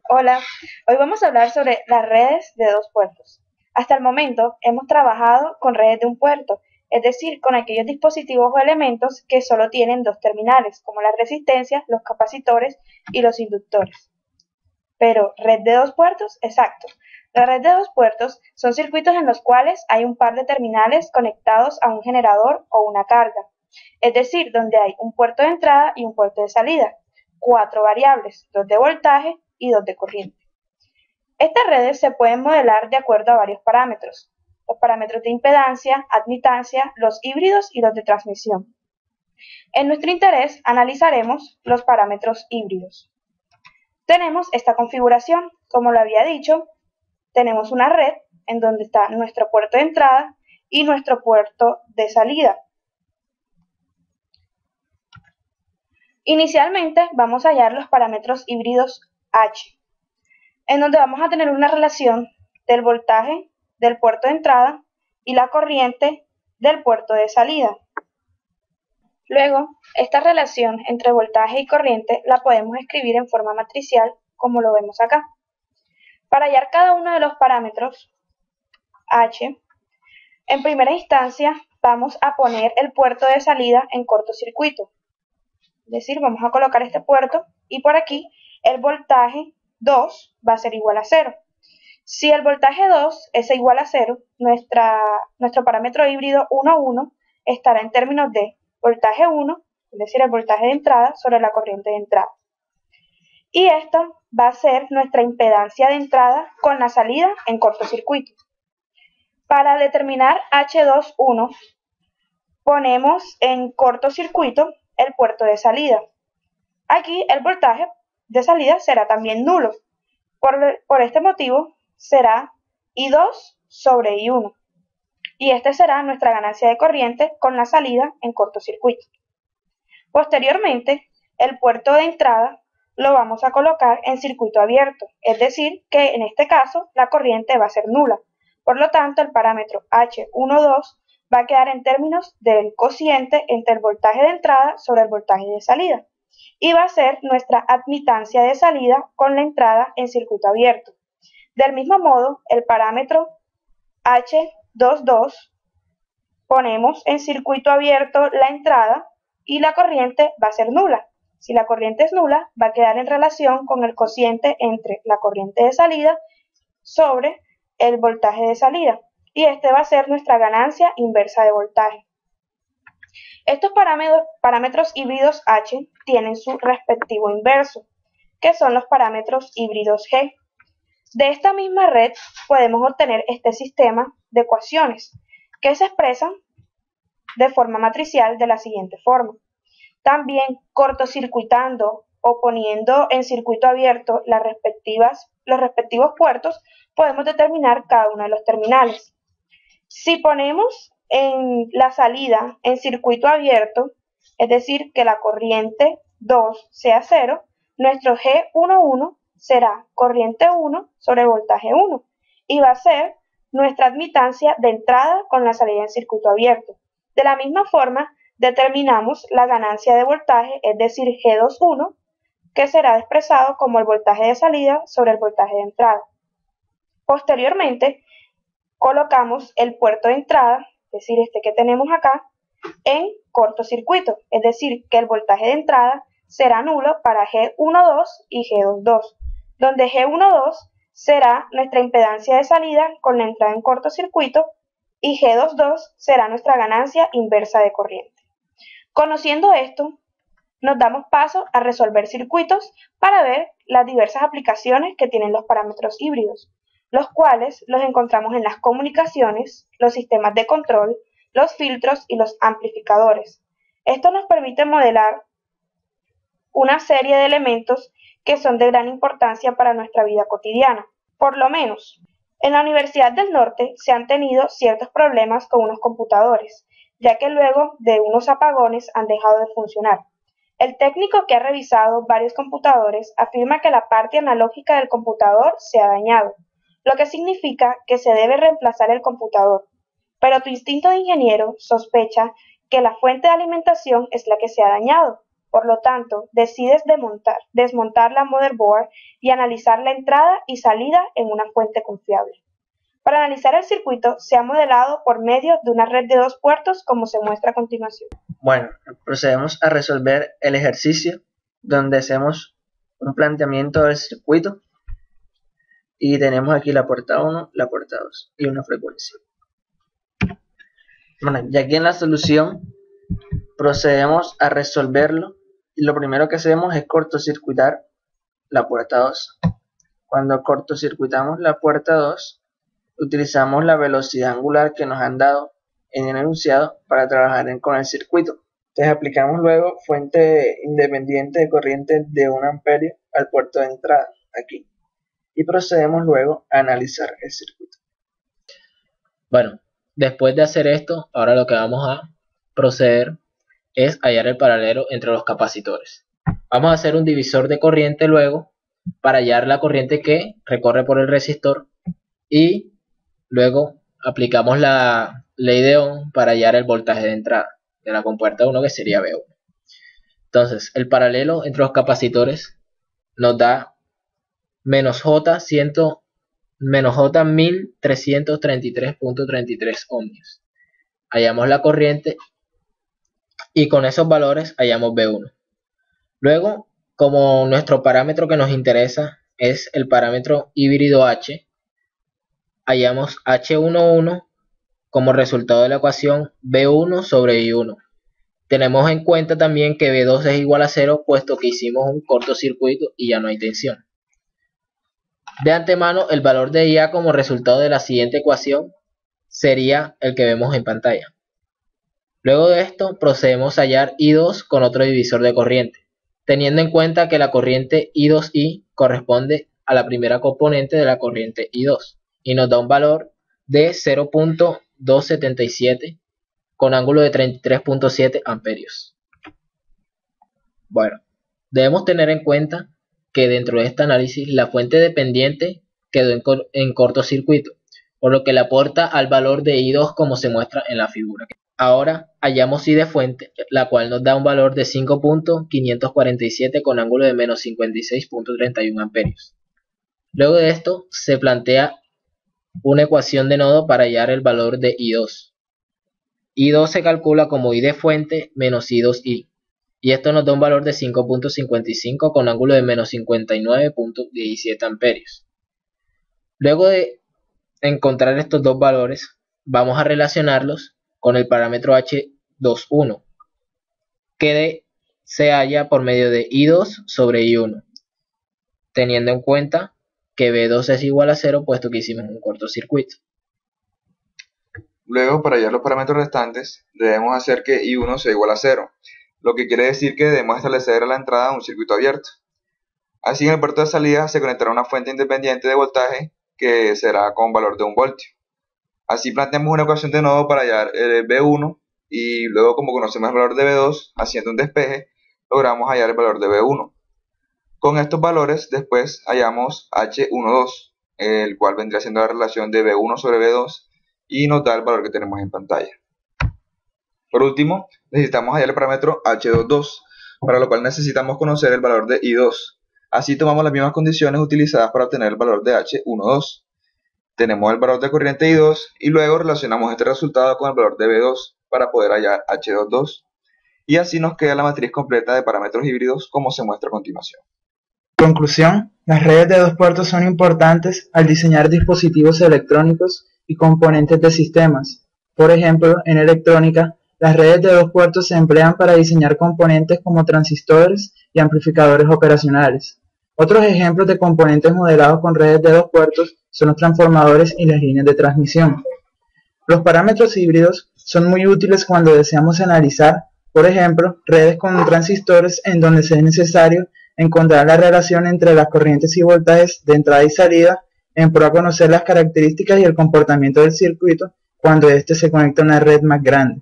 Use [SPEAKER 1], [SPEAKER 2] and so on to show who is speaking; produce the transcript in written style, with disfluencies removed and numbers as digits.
[SPEAKER 1] Hola, hoy vamos a hablar sobre las redes de dos puertos. Hasta el momento hemos trabajado con redes de un puerto, es decir, con aquellos dispositivos o elementos que solo tienen dos terminales, como las resistencias, los capacitores y los inductores. Pero, ¿red de dos puertos? Exacto. La red de dos puertos son circuitos en los cuales hay un par de terminales conectados a un generador o una carga, es decir, donde hay un puerto de entrada y un puerto de salida, cuatro variables, dos de voltaje y dos de corriente. Estas redes se pueden modelar de acuerdo a varios parámetros, los parámetros de impedancia, admitancia, los híbridos y los de transmisión. En nuestro interés analizaremos los parámetros híbridos. Tenemos esta configuración, como lo había dicho, tenemos una red en donde está nuestro puerto de entrada y nuestro puerto de salida. Inicialmente vamos a hallar los parámetros híbridos H, en donde vamos a tener una relación del voltaje del puerto de entrada y la corriente del puerto de salida. Luego, esta relación entre voltaje y corriente la podemos escribir en forma matricial, como lo vemos acá. Para hallar cada uno de los parámetros H, en primera instancia vamos a poner el puerto de salida en cortocircuito. Es decir, vamos a colocar este puerto y por aquí el voltaje 2 va a ser igual a 0. Si el voltaje 2 es igual a 0, nuestro parámetro híbrido 1,1 estará en términos de voltaje 1, es decir, el voltaje de entrada sobre la corriente de entrada. Y esta va a ser nuestra impedancia de entrada con la salida en cortocircuito. Para determinar H21, ponemos en cortocircuito el puerto de salida. Aquí el voltaje de salida será también nulo. Por este motivo será I2 sobre I1. Y esta será nuestra ganancia de corriente con la salida en cortocircuito. Posteriormente, el puerto de entrada lo vamos a colocar en circuito abierto, es decir, que en este caso la corriente va a ser nula. Por lo tanto, el parámetro H12 va a quedar en términos del cociente entre el voltaje de entrada sobre el voltaje de salida y va a ser nuestra admitancia de salida con la entrada en circuito abierto. Del mismo modo, el parámetro H22 ponemos en circuito abierto la entrada y la corriente va a ser nula. Si la corriente es nula, va a quedar en relación con el cociente entre la corriente de salida sobre el voltaje de salida y este va a ser nuestra ganancia inversa de voltaje. Estos parámetros híbridos H tienen su respectivo inverso, que son los parámetros híbridos G. De esta misma red podemos obtener este sistema de ecuaciones que se expresan de forma matricial de la siguiente forma. También cortocircuitando o poniendo en circuito abierto los respectivos puertos, podemos determinar cada uno de los terminales. Si ponemos en la salida en circuito abierto, es decir, que la corriente 2 sea 0, nuestro G11 será corriente 1 sobre voltaje 1 y va a ser nuestra admitancia de entrada con la salida en circuito abierto. De la misma forma, determinamos la ganancia de voltaje, es decir, G21, que será expresado como el voltaje de salida sobre el voltaje de entrada. Posteriormente, colocamos el puerto de entrada, es decir, este que tenemos acá, en cortocircuito, es decir, que el voltaje de entrada será nulo para G12 y G22, donde G12 será nuestra impedancia de salida con la entrada en cortocircuito y G22 será nuestra ganancia inversa de corriente. Conociendo esto, nos damos paso a resolver circuitos para ver las diversas aplicaciones que tienen los parámetros híbridos, los cuales los encontramos en las comunicaciones, los sistemas de control, los filtros y los amplificadores. Esto nos permite modelar una serie de elementos que son de gran importancia para nuestra vida cotidiana. Por lo menos, en la Universidad del Norte se han tenido ciertos problemas con unos computadores, ya que luego de unos apagones han dejado de funcionar. El técnico que ha revisado varios computadores afirma que la parte analógica del computador se ha dañado, lo que significa que se debe reemplazar el computador. Pero tu instinto de ingeniero sospecha que la fuente de alimentación es la que se ha dañado. Por lo tanto, decides desmontar la motherboard y analizar la entrada y salida en una fuente confiable. Para analizar el circuito se ha modelado por medio de una red de 2 puertos como se muestra a continuación.
[SPEAKER 2] Bueno, procedemos a resolver el ejercicio donde hacemos un planteamiento del circuito y tenemos aquí la puerta 1, la puerta 2 y una frecuencia. Bueno, ya aquí en la solución procedemos a resolverlo y lo primero que hacemos es cortocircuitar la puerta 2. Cuando cortocircuitamos la puerta 2, utilizamos la velocidad angular que nos han dado en el enunciado para trabajar con el circuito. Entonces aplicamos luego fuente independiente de corriente de 1 amperio al puerto de entrada, aquí. Y procedemos luego a analizar el circuito.
[SPEAKER 3] Bueno, después de hacer esto, ahora lo que vamos a proceder es hallar el paralelo entre los capacitores. Vamos a hacer un divisor de corriente luego para hallar la corriente que recorre por el resistor y luego aplicamos la ley de Ohm para hallar el voltaje de entrada de la compuerta 1 que sería V1. Entonces, el paralelo entre los capacitores nos da menos J 1333.33 ohmios. Hallamos la corriente y con esos valores hallamos V1. Luego, como nuestro parámetro que nos interesa es el parámetro híbrido H, hallamos H11 como resultado de la ecuación V1 sobre I1. Tenemos en cuenta también que V2 es igual a 0 puesto que hicimos un cortocircuito y ya no hay tensión. De antemano, el valor de IA como resultado de la siguiente ecuación sería el que vemos en pantalla. Luego de esto, procedemos a hallar I2 con otro divisor de corriente, teniendo en cuenta que la corriente I2I corresponde a la primera componente de la corriente I2 y nos da un valor de 0.277 con ángulo de 33.7 amperios. Bueno, debemos tener en cuenta que dentro de este análisis la fuente dependiente quedó en cortocircuito, por lo que le aporta al valor de I2 como se muestra en la figura. Ahora hallamos I de fuente, la cual nos da un valor de 5.547 con ángulo de menos 56.31 amperios. Luego de esto se plantea una ecuación de nodo para hallar el valor de I2. I2 se calcula como I de fuente menos I2I. Y esto nos da un valor de 5.55 con ángulo de menos 59.17 amperios. Luego de encontrar estos dos valores, vamos a relacionarlos con el parámetro H21, que se halla por medio de I2 sobre I1, teniendo en cuenta que V2 es igual a 0 puesto que hicimos un cortocircuito.
[SPEAKER 4] Luego, para hallar los parámetros restantes, debemos hacer que I1 sea igual a 0. Lo que quiere decir que debemos establecer a la entrada un circuito abierto. Así, en el puerto de salida se conectará una fuente independiente de voltaje que será con valor de 1 voltio. Así planteamos una ecuación de nodo para hallar el V1 y luego, como conocemos el valor de V2, haciendo un despeje, logramos hallar el valor de V1. Con estos valores después hallamos H12, el cual vendría siendo la relación de V1 sobre V2 y nos da el valor que tenemos en pantalla. Por último, necesitamos hallar el parámetro H22, para lo cual necesitamos conocer el valor de I2. Así tomamos las mismas condiciones utilizadas para obtener el valor de H12. Tenemos el valor de corriente I2 y luego relacionamos este resultado con el valor de V2 para poder hallar H22. Y así nos queda la matriz completa de parámetros híbridos como se muestra a continuación.
[SPEAKER 5] En conclusión, las redes de 2 puertos son importantes al diseñar dispositivos electrónicos y componentes de sistemas. Por ejemplo, en electrónica, las redes de 2 puertos se emplean para diseñar componentes como transistores y amplificadores operacionales. Otros ejemplos de componentes modelados con redes de 2 puertos son los transformadores y las líneas de transmisión. Los parámetros híbridos son muy útiles cuando deseamos analizar, por ejemplo, redes con transistores en donde sea necesario encontrar la relación entre las corrientes y voltajes de entrada y salida en pro a conocer las características y el comportamiento del circuito cuando éste se conecta a una red más grande.